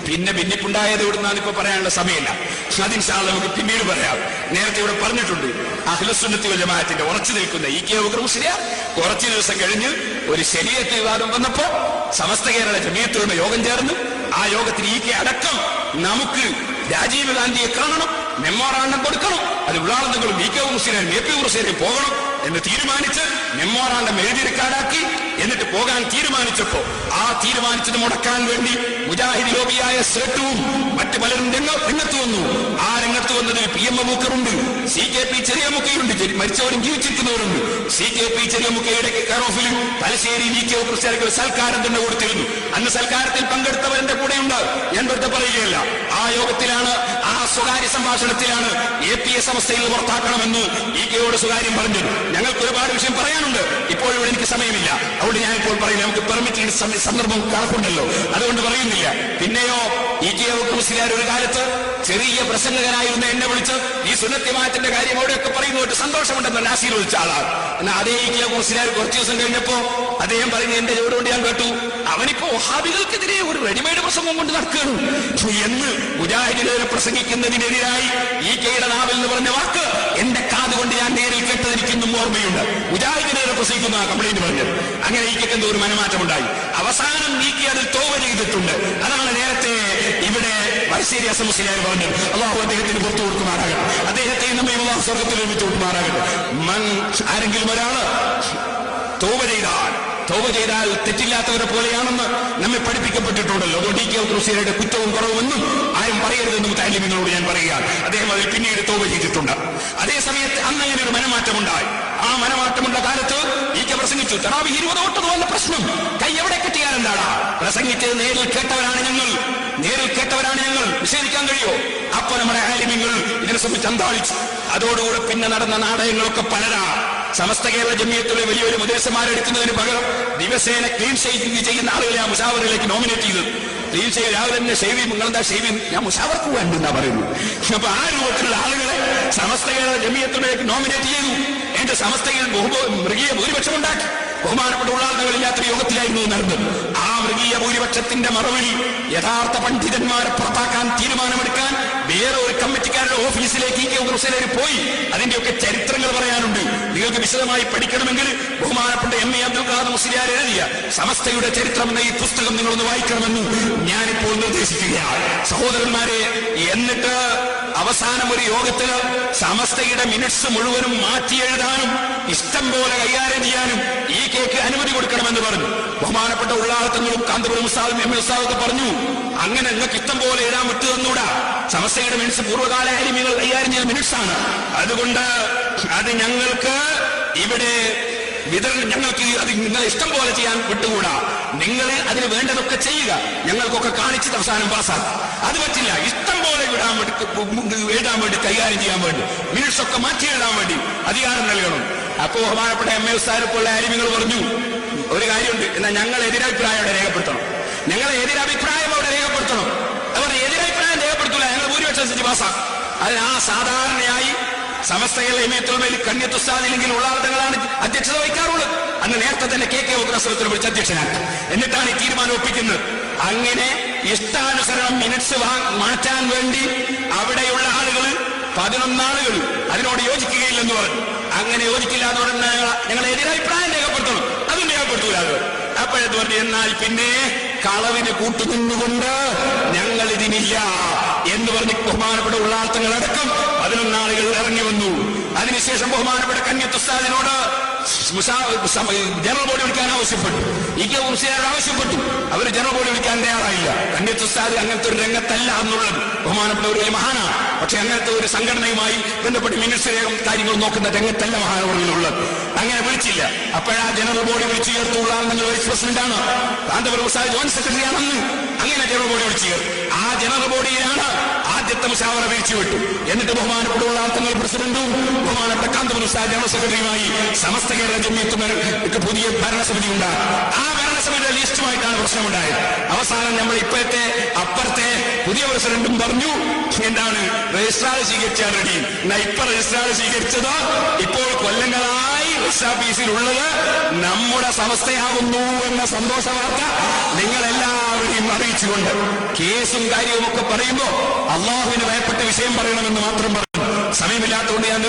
പിന്നെ ഭിന്നിപ്പുണ്ടായത് എവിടുന്നാണ് ഇപ്പൊ പറയാനുള്ള സമയമില്ല. അത് ഇൻഷാ അല്ലാഹ് നമുക്ക് പിന്നീട് പറയാം. നേരത്തെ ഇവിടെ പറഞ്ഞിട്ടുണ്ട്, അഹ്ലുസുന്നത്തി വൽ ജമാഅത്തിന്റെ ഉറച്ചു നിൽക്കുന്ന ഇ.കെ. അബൂബക്കർ മുസ്ലിയാർ കുറച്ചു ദിവസം കഴിഞ്ഞ് ഒരു ശരീഅത്ത് വിവാദം വന്നപ്പോ സമസ്ത കേരള ജമിയത്തുൽ ഉലമ യോഗം ചേർന്ന് ആ യോഗത്തിൽ ഇ.കെ. അടക്കം നമുക്ക് രാജീവ് ഗാന്ധിയെ കാണണം, മെമ്മോറാണ്ടം കൊടുക്കണം, അത് ഉള്ളാളെന്തെങ്കിലും ഇ.കെ. മുസ്ലിയാർ എ.പി. മുസ്ലിയാർ പോകണം എന്ന് തീരുമാനിച്ച് മെമ്മോറാണ്ടം എഴുതി റെക്കോർഡാക്കി എന്നിട്ട് പോകാൻ തീരുമാനിച്ചപ്പോ ആ തീരുമാനിച്ചത് മുടക്കാൻ വേണ്ടി മുജാഹിദ് ലോബിയായ സേട്ടുവും മറ്റു പലരും രംഗത്ത് വന്നു. ആ രംഗത്ത് വന്നതിൽ PM അബൂബക്കറുണ്ട്, CKP ചെറിയമുക്കയുണ്ട്, മരിച്ചവരും ജീവിച്ചിരിക്കുന്നവരുണ്ട്. CKP ചെറിയമുക്കയുടെ കെയർ ഓഫിൽ തലശ്ശേരി ഇ.കെ. മുസ്ലിയാർക്ക് സൽക്കാരം തന്നെ കൊടുത്തിരുന്നു. അന്ന് സൽക്കാരത്തിൽ പങ്കെടുത്തവരുടെ കൂടെയുണ്ട്. ഞാൻ വെറുതെ പറയുകയല്ല. ആ യോഗത്തിലാണ്, ആ സ്വകാര്യ സംഭാഷണത്തിലാണ് APS അവസ്ഥയിൽ പുറത്താക്കണമെന്ന് ഇ.കെയോട് സ്വകാര്യം പറഞ്ഞത്. ഞങ്ങൾക്ക് ഒരുപാട് വിഷയം പറയാനുണ്ട്, ഇപ്പോഴും എനിക്ക് സമയമില്ല. അതുകൊണ്ട് ഞാനിപ്പോൾ പറയുന്നത് നമുക്ക് പെർമിറ്റിംഗ് സന്ദർഭം കണക്കുണ്ടല്ലോ, അതുകൊണ്ട് പറയുന്നില്ല. പിന്നെയോ ഇ.കെ. അബൂബക്കർ മുസ്ലിയാർ ഒരു കാലത്ത് ചെറിയ പ്രസംഗകനായിരുന്ന എന്നെ വിളിച്ച് ഈ സുന്നത്ത് ജമാഅത്തിന്റെ കാര്യം അവിടെയൊക്കെ പറയുന്നതായിട്ട് സന്തോഷമുണ്ടെന്ന് നാസീർ വിളിച്ച ആളാണ്. എന്നാൽ അതേ ഇ.കെ. അബൂബക്കർ മുസ്ലിയാർ കുറച്ചു ദിവസം കഴിഞ്ഞപ്പോ അദ്ദേഹം പറഞ്ഞ് എന്റെ ജോലികൊണ്ട് ഞാൻ കേട്ടു, അവനിപ്പോ വഹാബികൾക്കെതിരെ ഒരു റെഡിമെയ്ഡ് പ്രസംഗം കൊണ്ട് നടക്കുകയാണ് എന്ന് മുജാഹിദിനെതിരെ പ്രസംഗിക്കുന്നതിനെതിരായി ഇ.കെയുടെ നാവിൽ എന്ന് പറഞ്ഞ വാക്ക് എന്റെ കാതുകൊണ്ട് ഞാൻ നേരിൽ കേട്ടത് എനിക്കിന്നും ഓർമ്മയുണ്ട്. മുജാഹിദിനെതിരെ പ്രസംഗിക്കുന്ന കംപ്ലൈന്റ് പറഞ്ഞത്. അങ്ങനെ ഇ.കെക്ക് എന്തോ ഒരു മനമാറ്റമുണ്ടായി. അവസാനം ഇ.കെ അതിൽ തൗബ ചെയ്തിട്ടുണ്ട്. അതാണ് നേരത്തെ ഇവിടെ വൈശ്ശേരി ഹസൻ മുസ്ലിയാർ പറഞ്ഞത്. അല്ലാഹു അദ്ദേഹത്തിന് പുറത്തു കൊടുക്കുമാറാകട്ടെ, അദ്ദേഹത്തെ നമ്മെ അല്ലാഹു സ്വർഗ്ഗത്തിൽ ഒരുമിച്ച് കൊടുക്കുമാറാകട്ടെ. ആരെങ്കിലും ഒരാള് തൗബ ചെയ്താൽ തെറ്റില്ലാത്തവരെ പോലെയാണെന്ന് നമ്മെ പഠിപ്പിക്കപ്പെട്ടിട്ടുണ്ടല്ലോ. അതുകൊണ്ട് ഇ.കെ. അബൂബക്കർ മുസ്ലിയാരുടെ കുറ്റവും കുറവൊന്നും ആരും പറയരുതെന്ന് മുതഅല്ലിമീങ്ങളോട് ഞാൻ പറയുകയാണ്. അദ്ദേഹം അതിൽ പിന്നീട് തൗബ ചെയ്തിട്ടുണ്ട്. അതേ സമയത്ത് അന്ന് അങ്ങനെ ഒരു മനമാറ്റമുണ്ടായി. ആ മനമാറ്റമുള്ള കാലത്ത് ഇ.കെ. പ്രസംഗിച്ചു, തറാവീഹ് 20 തൊട്ടത് വന്ന പ്രശ്നം കൈ എവിടെ കെട്ടിയാൽ എന്താണ്? പ്രസംഗിച്ചത് നേരിൽ കേട്ടവരാണ് ഞങ്ങൾ, നിഷേധിക്കാൻ കഴിയോ? അപ്പൊ നമ്മുടെ ആലിമീങ്ങൾ ഇതിനെ സംബന്ധിച്ച് അന്താളിച്ചു. അതോടുകൂടെ പിന്നെ നടന്ന നാടകങ്ങളൊക്കെ പലരാണ്. സമസ്ത കേരള ജമിയത്തുള്ള വലിയൊരു മുദ്രസമാരെടുക്കുന്നതിന് പകരം ദിവസേന ക്ലീൻ ഷേവിംഗ് ചെയ്യുന്ന ആളുകളെ ആ മുശാവറിലേക്ക് നോമിനേറ്റ് ചെയ്തത്. ക്ലീൻ ഷേവ് രാവിലെ തന്നെ ഷേവിംഗ്, നിങ്ങളെന്താ ഷേവിംഗ്, ഞാൻ മുശാവർക്ക് വേണ്ടെന്നാ പറയുന്നു. അപ്പൊ ആ രൂപത്തിലുള്ള ആളുകളെ സമസ്ത കേരള ജമിയത്തിലേക്ക് നോമിനേറ്റ് ചെയ്തു. എന്റെ സമസ്തയിൽ മൃഗീയ ഭൂരിപക്ഷം ഉണ്ടാക്കി. ബഹുമാനപ്പെട്ട ഉള്ളാളുകളില്ലാത്ത യോഗത്തിലായിരുന്നു നടന്നത്. ആ മൃഗീയ ഭൂരിപക്ഷത്തിന്റെ മറവിൽ യഥാർത്ഥ പണ്ഡിതന്മാരെ പുറത്താക്കാൻ തീരുമാനമെടുക്കാൻ വേറെ ഒരു കമ്മിറ്റിക്കാരുടെ ഓഫീസിലേക്ക് ഇ.കെ. അബൂബക്കർ മുസ്ലിയാർ പോയി. അതിന്റെയൊക്കെ ചരിത്രങ്ങൾ പറയാനുണ്ട്. നിങ്ങൾക്ക് വിശദമായി പഠിക്കണമെങ്കിൽ ബഹുമാനപ്പെട്ട M.A. അബ്ദുൽ ഖാദർ മുസ്ലിയാർ എഴുതിയ സമസ്തയുടെ ചരിത്രം എന്ന ഈ പുസ്തകം നിങ്ങളൊന്ന് വായിക്കണമെന്ന് ഞാനിപ്പോൾ നിർദ്ദേശിക്കുകയാണ്. സഹോദരന്മാരെ, എന്നിട്ട് അവസാനം ഒരു യോഗത്തിന് സമസ്തയുടെ മിനിറ്റ്സ് മുഴുവനും മാറ്റി എഴുതാനും ഇഷ്ടം പോലെ കൈകാര്യം ചെയ്യാനും ഇ.കെക്ക് അനുമതി കൊടുക്കണമെന്ന് പറഞ്ഞു. ബഹുമാനപ്പെട്ട ഉള്ളാളത്തങ്ങളും കാന്തപുരം ഉസ്താദും M.A. ഉസ്താദൊക്കെ പറഞ്ഞു, അങ്ങനെ നിങ്ങൾക്ക് ഇഷ്ടം പോലെ എഴുതാൻ വിട്ടു തന്നൂടാ. സമസ്തയുടെ മിനിറ്റ്സ് പൂർവ്വകാല ആലിമീങ്ങൾ കൈകാര്യം ചെയ്ത മിനിറ്റ്സ് ആണ്. അതുകൊണ്ട് അത് ഞങ്ങൾക്ക് ഇവിടെ ഞങ്ങൾക്ക് അത് നിങ്ങളെ ഇഷ്ടം പോലെ ചെയ്യാൻ വിട്ടുകൂടാ. നിങ്ങൾ അതിന് വേണ്ടതൊക്കെ ചെയ്യുക, ഞങ്ങൾക്കൊക്കെ കാണിച്ചിട്ട് അവസാനം പാസ്സാക്കും. അത് പറ്റില്ല. ഇഷ്ടം പോലെ എഴുതാൻ വേണ്ടി, കൈകാര്യം ചെയ്യാൻ വേണ്ടി, മിനിറ്റ്സ് ഒക്കെ മാറ്റി എഴുതാൻ വേണ്ടി അധികാരം നൽകണം. അപ്പോ ബഹുമാനപ്പെട്ട M.A. ഉസ്താദിനെപ്പോലുള്ള ആലിമീങ്ങൾ പറഞ്ഞു, ഒരു കാര്യമുണ്ട്, എന്നാൽ ഞങ്ങൾ എതിരഭിപ്രായം അവിടെ രേഖപ്പെടുത്തണം. ഞങ്ങളെ എതിരഭിപ്രായം അവിടെ രേഖപ്പെടുത്തണം. അവർ എതിരഭിപ്രായം രേഖപ്പെടുത്തില്ല, ഞങ്ങൾ ഭൂരിപക്ഷം അനുസരിച്ച് പാസ്സാക്കും. അതിന് ആ സാധാരണയായി സമസ്തകൾ ഇമയത്തുൽ കണ്യത്ത് ഉസ്താദില്ലെങ്കിൽ ഉള്ളാളങ്ങളാണ് അധ്യക്ഷത വഹിക്കാറുള്ളത്. അന്ന് നേരത്തെ തന്നെ K.K. അബൂബക്കർ വിളിച്ച് അധ്യക്ഷനാക്കി. എന്നിട്ടാണ് ഈ തീരുമാനം ഒപ്പിക്കുന്നത്. അങ്ങനെ ഇഷ്ടാനുസരണം മിനിറ്റ്സ് മാറ്റാൻ വേണ്ടി അവിടെയുള്ള ആളുകൾ 11 ആളുകൾ അതിനോട് യോജിക്കുകയില്ലെന്ന് പറഞ്ഞു. അങ്ങനെ യോജിക്കില്ല എന്ന് പറഞ്ഞാൽ ഞങ്ങൾ എതിരഭിപ്രായം രേഖപ്പെടുത്തണം. അതും രേഖപ്പെടുത്തൂല. അപ്പോഴെന്ന് പറഞ്ഞു, എന്നാൽ പിന്നെ കളവിന് കൂട്ടുനിന്നുകൊണ്ട് ഞങ്ങൾ ഇതിനില്ല എന്ന് പറഞ്ഞ് ബഹുമാനപ്പെട്ട ഉള്ളാളത്തങ്ങളടക്കം 11 ആളുകൾ ഇറങ്ങി വന്നു. അതിനുശേഷം ബഹുമാനപ്പെട്ട കണ്യത്ത് ഉസ്താദിനോട് ജനറൽ ബോഡി വിളിക്കാൻ ആവശ്യപ്പെട്ടു. ഇ.കെ. മുസ്ലിയാർ ആവശ്യപ്പെട്ടു. അവർ ജനറൽ ബോഡി വിളിക്കാൻ തയ്യാറായില്ല. കണ്യത്ത് ഉസ്താദ് അങ്ങനത്തെ ഒരു രംഗത്തല്ല എന്നുള്ളത് ബഹുമാനപ്പെട്ട ഒരു മഹാനാണ്. പക്ഷെ അങ്ങനത്തെ ഒരു സംഘടനയുമായി ബന്ധപ്പെട്ട് മിനിറ്റ്സ് കാര്യങ്ങൾ നോക്കുന്ന രംഗത്തല്ല മഹാനവറുകളുള്ളത്. അങ്ങനെ വിളിച്ചില്ല. അപ്പോഴാ ജനറൽ ബോഡി വിളിച്ചു ചേർത്തുള്ള നിങ്ങൾ വൈസ് പ്രസിഡന്റാണ്, കാന്തപുരം ഉസ്താദ് ജോയിന്റ് സെക്രട്ടറി ആണെന്ന് അങ്ങനെ ജനറൽ ബോഡി വിളിച്ചു ചേർത്തു. ആ ജനറൽ ബോഡിയിലാണ് ആദ്യത്തെ മുശാവറ പിരിച്ചുവിട്ടു. എന്നിട്ട് ബഹുമാനപ്പെട്ട ഉള്ളാളത്തങ്ങൾ പ്രസിഡന്റും ബഹുമാനപ്പെട്ട കാന്തപുരം ഉസ്താദ് ജനറൽ സെക്രട്ടറിയുമായി സമസ്ത കേരള ജമിയത്തുമാർക്ക് പുതിയ ഭരണസമിതി ഉണ്ടാകും. ആ ഭരണസമിതിയുടെ ലിസ്റ്റുമായിട്ടാണ് പ്രശ്നമുണ്ടായത്. അവസാനം നമ്മൾ ഇപ്പോഴത്തെ അപ്പുറത്തെ പുതിയ പുതിയ പ്രസിഡന്റും പറഞ്ഞു എന്താണ് രജിസ്ട്രാർ സ്വീകരിച്ചാൽ റെഡി. എന്നാ ഇപ്പൊ രജിസ്ട്രാർ സ്വീകരിച്ചത് ഇപ്പോൾ കൊല്ലങ്ങളായി രജിസ്റ്റർ ഓഫീസിലുള്ളത് നമ്മുടെ സമസ്തയാകുന്നു എന്ന സന്തോഷ വാർത്ത നിങ്ങളെല്ലാവരെയും അറിയിച്ചുകൊണ്ട് കേസും കാര്യവും ഒക്കെ പറയുമ്പോ അള്ളാഹുവിന് ഭയപ്പെട്ട വിഷയം പറയണമെന്ന് മാത്രം പറഞ്ഞു. സമയമില്ലാത്തതുകൊണ്ട് ഞാൻ